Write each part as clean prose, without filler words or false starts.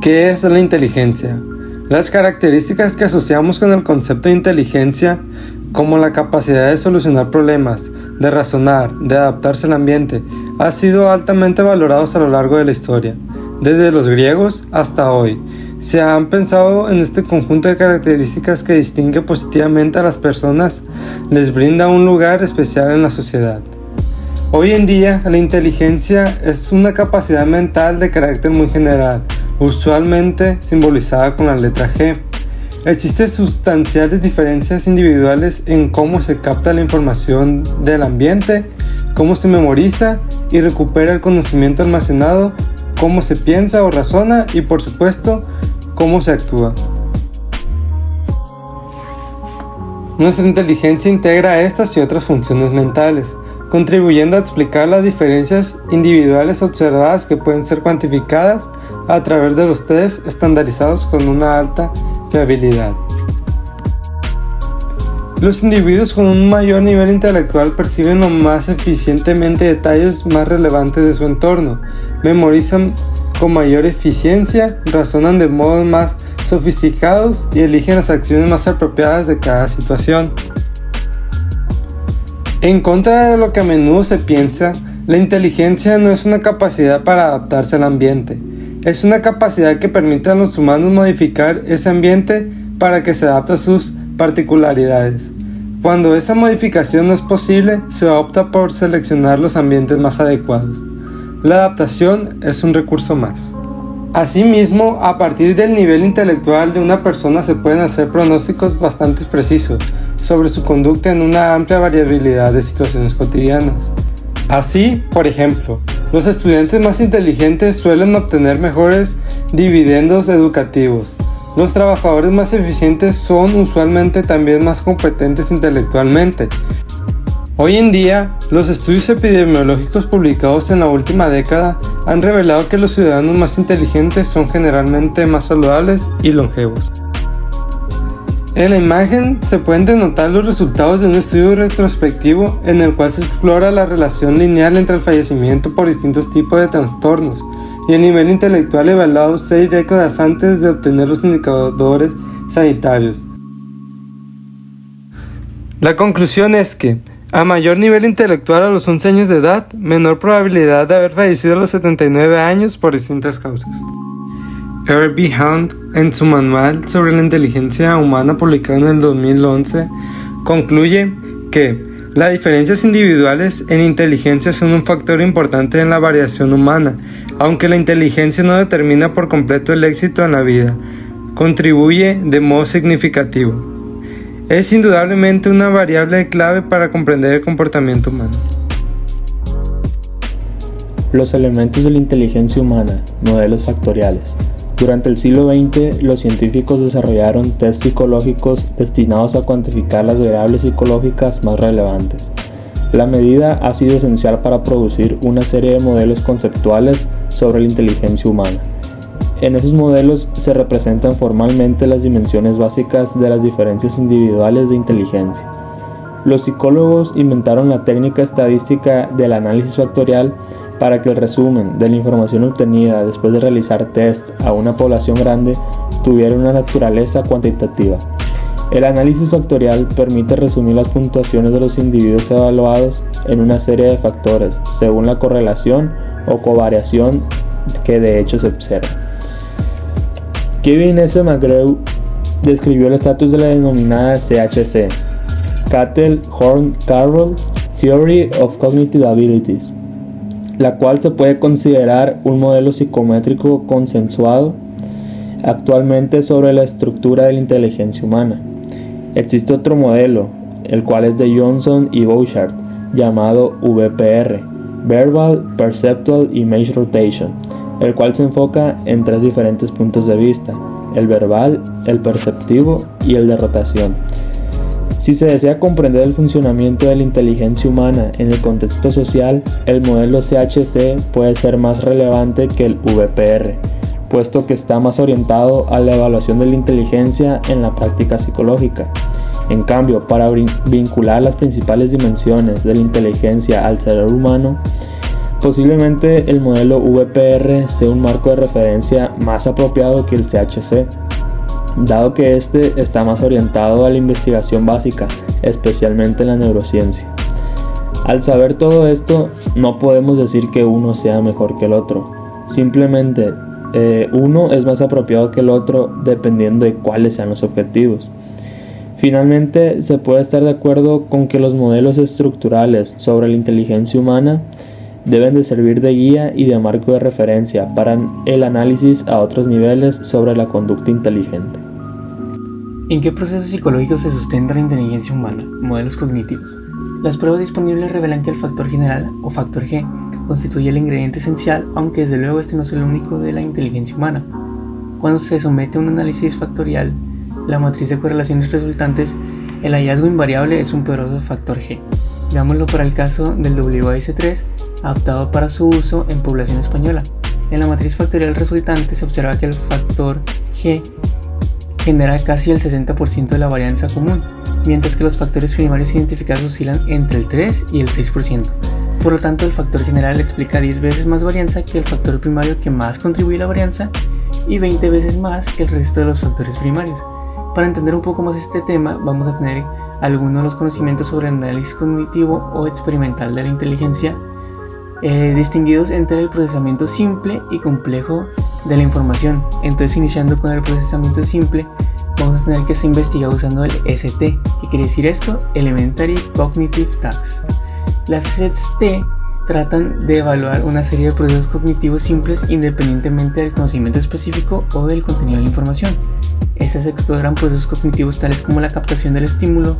¿Qué es la inteligencia? Las características que asociamos con el concepto de inteligencia, como la capacidad de solucionar problemas, de razonar, de adaptarse al ambiente, han sido altamente valorados a lo largo de la historia. Desde los griegos hasta hoy, se han pensado en este conjunto de características que distingue positivamente a las personas, les brinda un lugar especial en la sociedad. Hoy en día, la inteligencia es una capacidad mental de carácter muy general, usualmente simbolizada con la letra G. Existen sustanciales diferencias individuales en cómo se capta la información del ambiente, cómo se memoriza y recupera el conocimiento almacenado, cómo se piensa o razona y, por supuesto, cómo se actúa. Nuestra inteligencia integra estas y otras funciones mentales, contribuyendo a explicar las diferencias individuales observadas que pueden ser cuantificadas a través de los test estandarizados con una alta fiabilidad. Los individuos con un mayor nivel intelectual perciben lo más eficientemente detalles más relevantes de su entorno, memorizan con mayor eficiencia, razonan de modos más sofisticados y eligen las acciones más apropiadas de cada situación. En contra de lo que a menudo se piensa, la inteligencia no es una capacidad para adaptarse al ambiente. Es una capacidad que permite a los humanos modificar ese ambiente para que se adapte a sus particularidades. Cuando esa modificación no es posible, se opta por seleccionar los ambientes más adecuados. La adaptación es un recurso más. Asimismo, a partir del nivel intelectual de una persona se pueden hacer pronósticos bastante precisos sobre su conducta en una amplia variabilidad de situaciones cotidianas. Así, por ejemplo, los estudiantes más inteligentes suelen obtener mejores dividendos educativos. Los trabajadores más eficientes son usualmente también más competentes intelectualmente. Hoy en día, los estudios epidemiológicos publicados en la última década han revelado que los ciudadanos más inteligentes son generalmente más saludables y longevos. En la imagen se pueden denotar los resultados de un estudio retrospectivo en el cual se explora la relación lineal entre el fallecimiento por distintos tipos de trastornos y el nivel intelectual evaluado 6 décadas antes de obtener los indicadores sanitarios. La conclusión es que, a mayor nivel intelectual a los 11 años de edad, menor probabilidad de haber fallecido a los 79 años por distintas causas. Herbie Hunt, en su manual sobre la inteligencia humana publicado en el 2011, concluye que las diferencias individuales en inteligencia son un factor importante en la variación humana, aunque la inteligencia no determina por completo el éxito en la vida, contribuye de modo significativo. Es indudablemente una variable clave para comprender el comportamiento humano. Los elementos de la inteligencia humana, modelos factoriales. Durante el siglo XX, los científicos desarrollaron test psicológicos destinados a cuantificar las variables psicológicas más relevantes. La medida ha sido esencial para producir una serie de modelos conceptuales sobre la inteligencia humana. En esos modelos se representan formalmente las dimensiones básicas de las diferencias individuales de inteligencia. Los psicólogos inventaron la técnica estadística del análisis factorial para que el resumen de la información obtenida después de realizar test a una población grande tuviera una naturaleza cuantitativa. El análisis factorial permite resumir las puntuaciones de los individuos evaluados en una serie de factores según la correlación o covariación que de hecho se observa. Kevin S. McGraw describió el estatus de la denominada CHC, Cattell-Horn-Carroll Theory of Cognitive Abilities, la cual se puede considerar un modelo psicométrico consensuado actualmente sobre la estructura de la inteligencia humana. Existe otro modelo, el cual es de Johnson y Bouchard, llamado VPR, Verbal, Perceptual Image Rotation, el cual se enfoca en 3 diferentes puntos de vista, el verbal, el perceptivo y el de rotación. Si se desea comprender el funcionamiento de la inteligencia humana en el contexto social, el modelo CHC puede ser más relevante que el VPR, puesto que está más orientado a la evaluación de la inteligencia en la práctica psicológica. En cambio, para vincular las principales dimensiones de la inteligencia al cerebro humano, Posiblemente el modelo VPR sea un marco de referencia más apropiado que el CHC, dado que este está más orientado a la investigación básica, especialmente en la neurociencia. Al saber todo esto, no podemos decir que uno sea mejor que el otro. Simplemente, uno es más apropiado que el otro dependiendo de cuáles sean los objetivos. Finalmente, se puede estar de acuerdo con que los modelos estructurales sobre la inteligencia humana deben de servir de guía y de marco de referencia para el análisis a otros niveles sobre la conducta inteligente. ¿En qué procesos psicológicos se sustenta la inteligencia humana? Modelos cognitivos. Las pruebas disponibles revelan que el factor general, o factor G, constituye el ingrediente esencial, aunque desde luego este no es el único de la inteligencia humana. Cuando se somete a un análisis factorial, la matriz de correlaciones resultantes, el hallazgo invariable es un poderoso factor G. Veámoslo para el caso del WAS3, adaptado para su uso en población española. En la matriz factorial resultante se observa que el factor G genera casi el 60% de la varianza común, mientras que los factores primarios identificados oscilan entre el 3 y el 6%. Por lo tanto, el factor general explica 10 veces más varianza que el factor primario que más contribuye a la varianza y 20 veces más que el resto de los factores primarios. Para entender un poco más este tema, vamos a tener algunos de los conocimientos sobre el análisis cognitivo o experimental de la inteligencia, distinguidos entre el procesamiento simple y complejo de la información. Entonces, iniciando con el procesamiento simple, vamos a tener que se investiga usando el ST. ¿Qué quiere decir esto? Elementary Cognitive Tasks. Las ST tratan de evaluar una serie de procesos cognitivos simples independientemente del conocimiento específico o del contenido de la información. Estas exploran procesos cognitivos tales como la captación del estímulo,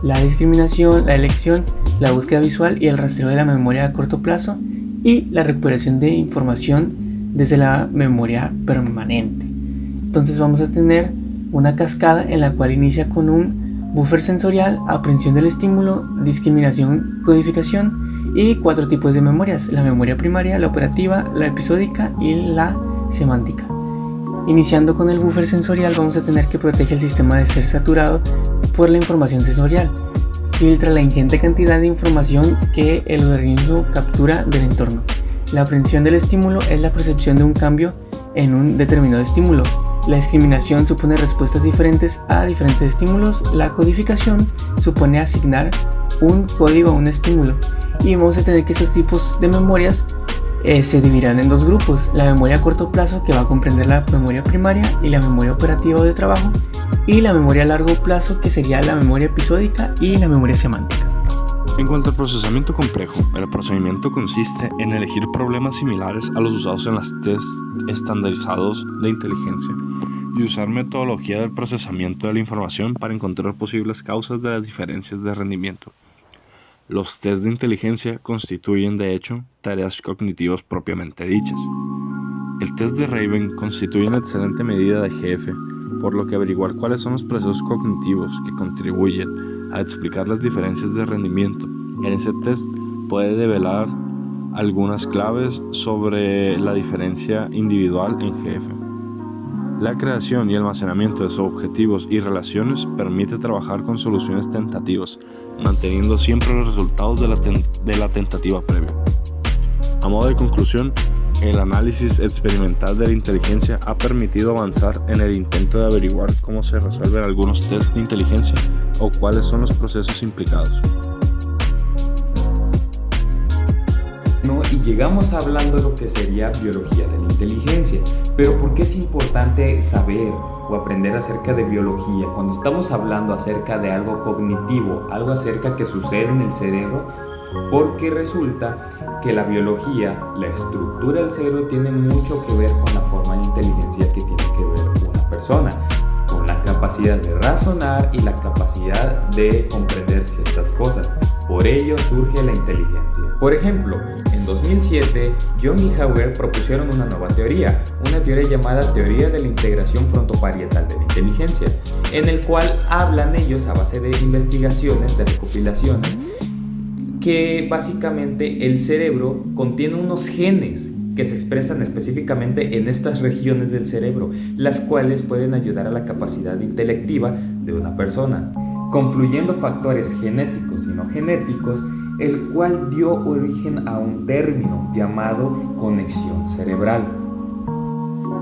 la discriminación, la elección, la búsqueda visual y el rastreo de la memoria a corto plazo y la recuperación de información desde la memoria permanente. Entonces vamos a tener una cascada en la cual inicia con un buffer sensorial, aprehensión del estímulo, discriminación, codificación y 4 tipos de memorias: la memoria primaria, la operativa, la episódica y la semántica. Iniciando con el buffer sensorial, vamos a tener que protege el sistema de ser saturado por la información sensorial. Filtra la ingente cantidad de información que el organismo captura del entorno. La aprehensión del estímulo es la percepción de un cambio en un determinado estímulo. La discriminación supone respuestas diferentes a diferentes estímulos. La codificación supone asignar un código a un estímulo. Y vamos a tener que estos tipos de memorias se dividirán en 2 grupos: la memoria a corto plazo, que va a comprender la memoria primaria y la memoria operativa o de trabajo, y la memoria a largo plazo, que sería la memoria episódica y la memoria semántica. En cuanto al procesamiento complejo, el procedimiento consiste en elegir problemas similares a los usados en los tests estandarizados de inteligencia y usar metodología del procesamiento de la información para encontrar posibles causas de las diferencias de rendimiento. Los tests de inteligencia constituyen, de hecho, tareas cognitivas propiamente dichas. El test de Raven constituye una excelente medida de GF, por lo que averiguar cuáles son los procesos cognitivos que contribuyen a explicar las diferencias de rendimiento en ese test puede develar algunas claves sobre la diferencia individual en GF. La creación y almacenamiento de subobjetivos y relaciones permite trabajar con soluciones tentativas, manteniendo siempre los resultados de la tentativa previa. A modo de conclusión, el análisis experimental de la inteligencia ha permitido avanzar en el intento de averiguar cómo se resuelven algunos tests de inteligencia o cuáles son los procesos implicados. Y llegamos hablando de lo que sería biología de la inteligencia. Pero ¿por qué es importante saber o aprender acerca de biología cuando estamos hablando acerca de algo cognitivo, algo acerca que sucede en el cerebro? Porque resulta que la biología, la estructura del cerebro tiene mucho que ver con la forma de inteligencia que tiene que ver una persona, con la capacidad de razonar y la capacidad de comprender ciertas cosas. Por ello surge la inteligencia. Por ejemplo, en 2007, Jung y Hauer propusieron una nueva teoría, una teoría llamada teoría de la integración frontoparietal de la inteligencia, en el cual hablan ellos a base de investigaciones, de recopilaciones, que básicamente el cerebro contiene unos genes que se expresan específicamente en estas regiones del cerebro, las cuales pueden ayudar a la capacidad intelectiva de una persona. Confluyendo factores genéticos y no genéticos, el cual dio origen a un término llamado conexión cerebral.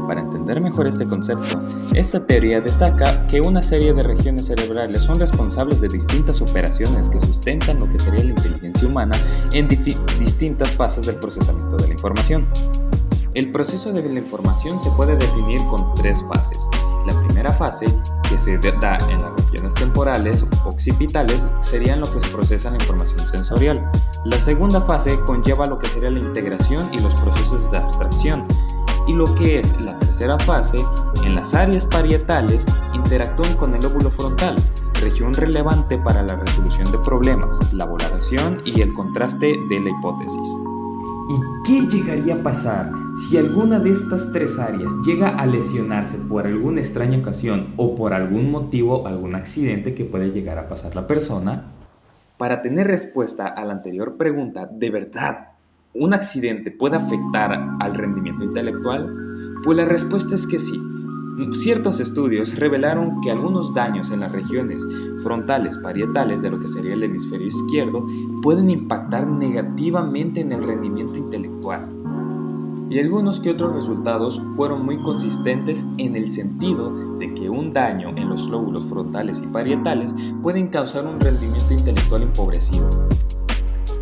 Para entender mejor este concepto, esta teoría destaca que una serie de regiones cerebrales son responsables de distintas operaciones que sustentan lo que sería la inteligencia humana en distintas fases del procesamiento de la información. El proceso de la información se puede definir con 3 fases. La primera fase, que se da en las regiones temporales o occipitales, serían lo que se procesa la información sensorial. La segunda fase conlleva lo que sería la integración y los procesos de abstracción. Y lo que es la tercera fase, en las áreas parietales, interactúan con el lóbulo frontal, región relevante para la resolución de problemas, la valoración y el contraste de la hipótesis. ¿Y qué llegaría a pasar si alguna de estas 3 áreas llega a lesionarse por alguna extraña ocasión o por algún motivo, algún accidente que puede llegar a pasar la persona? Para tener respuesta a la anterior pregunta, ¿de verdad un accidente puede afectar al rendimiento intelectual? Pues la respuesta es que sí. Ciertos estudios revelaron que algunos daños en las regiones frontales parietales de lo que sería el hemisferio izquierdo pueden impactar negativamente en el rendimiento intelectual. Y algunos que otros resultados fueron muy consistentes en el sentido de que un daño en los lóbulos frontales y parietales pueden causar un rendimiento intelectual empobrecido.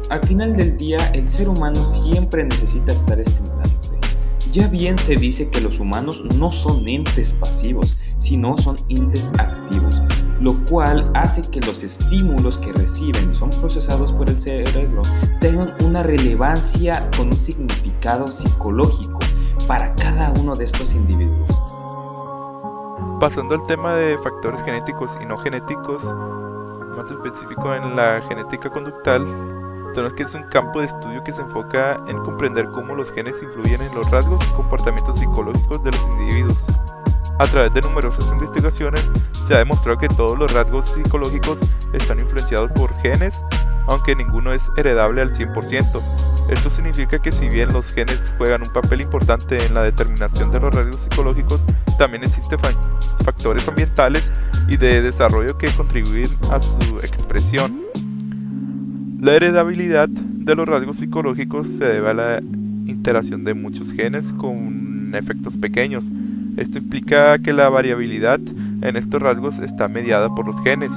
Al final del día, el ser humano siempre necesita estar estimulándose. Ya bien se dice que los humanos no son entes pasivos, sino son entes activos, lo cual hace que los estímulos que reciben y son procesados por el cerebro tengan una relevancia con un significado psicológico para cada uno de estos individuos. Pasando al tema de factores genéticos y no genéticos, más específico en la genética conductal, tenemos que es un campo de estudio que se enfoca en comprender cómo los genes influyen en los rasgos y comportamientos psicológicos de los individuos. A través de numerosas investigaciones se ha demostrado que todos los rasgos psicológicos están influenciados por genes, aunque ninguno es heredable al 100%. Esto significa que si bien los genes juegan un papel importante en la determinación de los rasgos psicológicos, también existen factores ambientales y de desarrollo que contribuyen a su expresión. La heredabilidad de los rasgos psicológicos se debe a la interacción de muchos genes con efectos pequeños. Esto implica que la variabilidad en estos rasgos está mediada por los genes,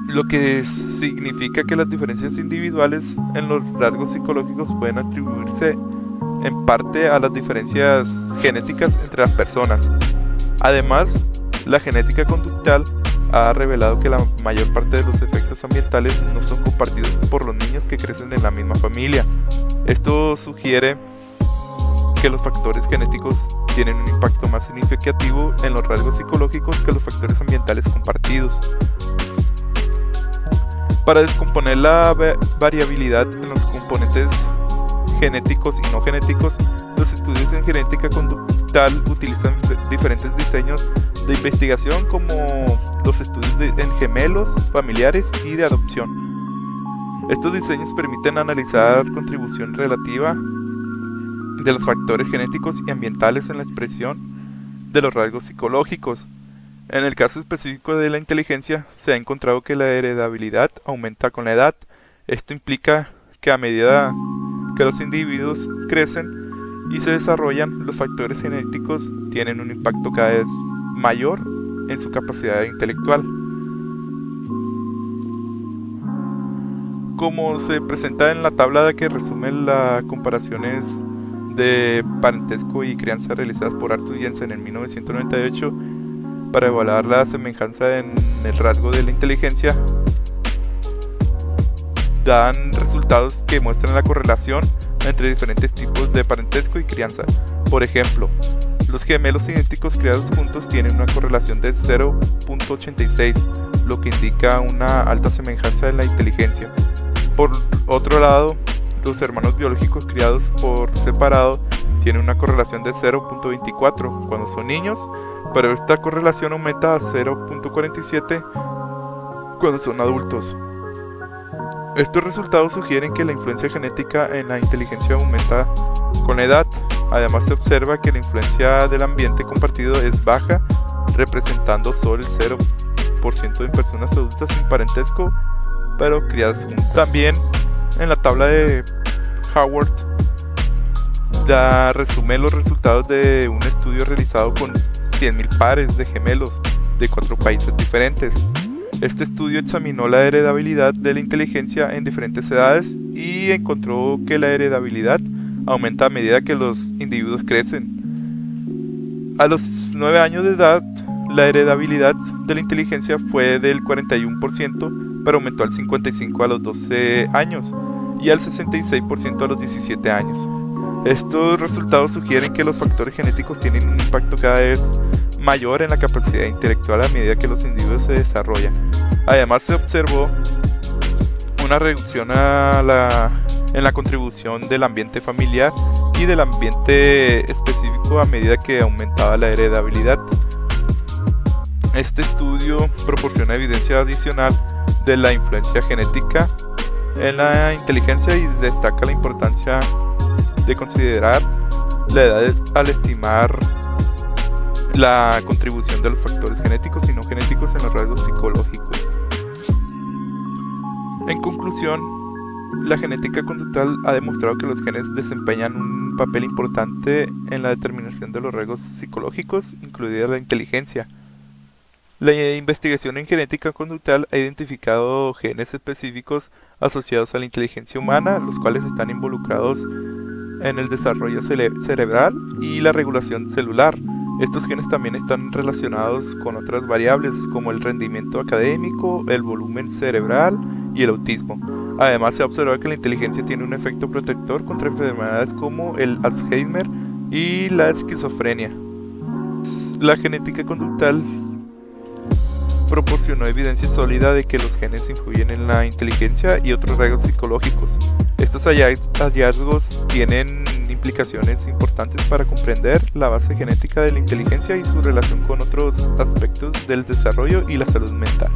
lo que significa que las diferencias individuales en los rasgos psicológicos pueden atribuirse en parte a las diferencias genéticas entre las personas. Además, la genética conductal ha revelado que la mayor parte de los efectos ambientales no son compartidos por los niños que crecen en la misma familia. Esto sugiere que los factores genéticos tienen un impacto más significativo en los rasgos psicológicos que los factores ambientales compartidos. Para descomponer la variabilidad en los componentes genéticos y no genéticos, los estudios en genética conductal utilizan diferentes diseños de investigación como los estudios en gemelos, familiares y de adopción. Estos diseños permiten analizar contribución relativa de los factores genéticos y ambientales en la expresión de los rasgos psicológicos. En el caso específico de la inteligencia, se ha encontrado que la heredabilidad aumenta con la edad. Esto implica que a medida que los individuos crecen y se desarrollan, los factores genéticos tienen un impacto cada vez mayor en su capacidad intelectual. Como se presenta en la tabla que resume las comparaciones de parentesco y crianza realizadas por Arthur Jensen en 1998 para evaluar la semejanza en el rasgo de la inteligencia, dan resultados que muestran la correlación entre diferentes tipos de parentesco y crianza. Por ejemplo, los gemelos idénticos criados juntos tienen una correlación de 0.86, lo que indica una alta semejanza en la inteligencia. Por otro lado, los hermanos biológicos criados por separado tienen una correlación de 0.24 cuando son niños, pero esta correlación aumenta a 0.47 cuando son adultos. Estos resultados sugieren que la influencia genética en la inteligencia aumenta con la edad. Además, se observa que la influencia del ambiente compartido es baja, representando solo el 0% de personas adultas sin parentesco pero criadas juntas. También en la tabla de Howard resume los resultados de un estudio realizado con 100.000 pares de gemelos de 4 países diferentes. Este estudio examinó la heredabilidad de la inteligencia en diferentes edades y encontró que la heredabilidad aumenta a medida que los individuos crecen. A los 9 años de edad, la heredabilidad de la inteligencia fue del 41%, pero aumentó al 55% a los 12 años y al 66% a los 17 años. Estos resultados sugieren que los factores genéticos tienen un impacto cada vez mayor en la capacidad intelectual a medida que los individuos se desarrollan. Además, se observó una reducción en la contribución del ambiente familiar y del ambiente específico a medida que aumentaba la heredabilidad. Este estudio proporciona evidencia adicional de la influencia genética en la inteligencia y destaca la importancia de considerar la edad al estimar la contribución de los factores genéticos y no genéticos en los rasgos psicológicos. En conclusión, la genética conductal ha demostrado que los genes desempeñan un papel importante en la determinación de los rasgos psicológicos, incluida la inteligencia. La investigación en genética conductal ha identificado genes específicos asociados a la inteligencia humana, los cuales están involucrados en el desarrollo cerebral y la regulación celular. Estos genes también están relacionados con otras variables como el rendimiento académico, el volumen cerebral y el autismo. Además, se ha observado que la inteligencia tiene un efecto protector contra enfermedades como el Alzheimer y la esquizofrenia. La genética conductal proporcionó evidencia sólida de que los genes influyen en la inteligencia y otros rasgos psicológicos. Estos hallazgos tienen implicaciones importantes para comprender la base genética de la inteligencia y su relación con otros aspectos del desarrollo y la salud mental.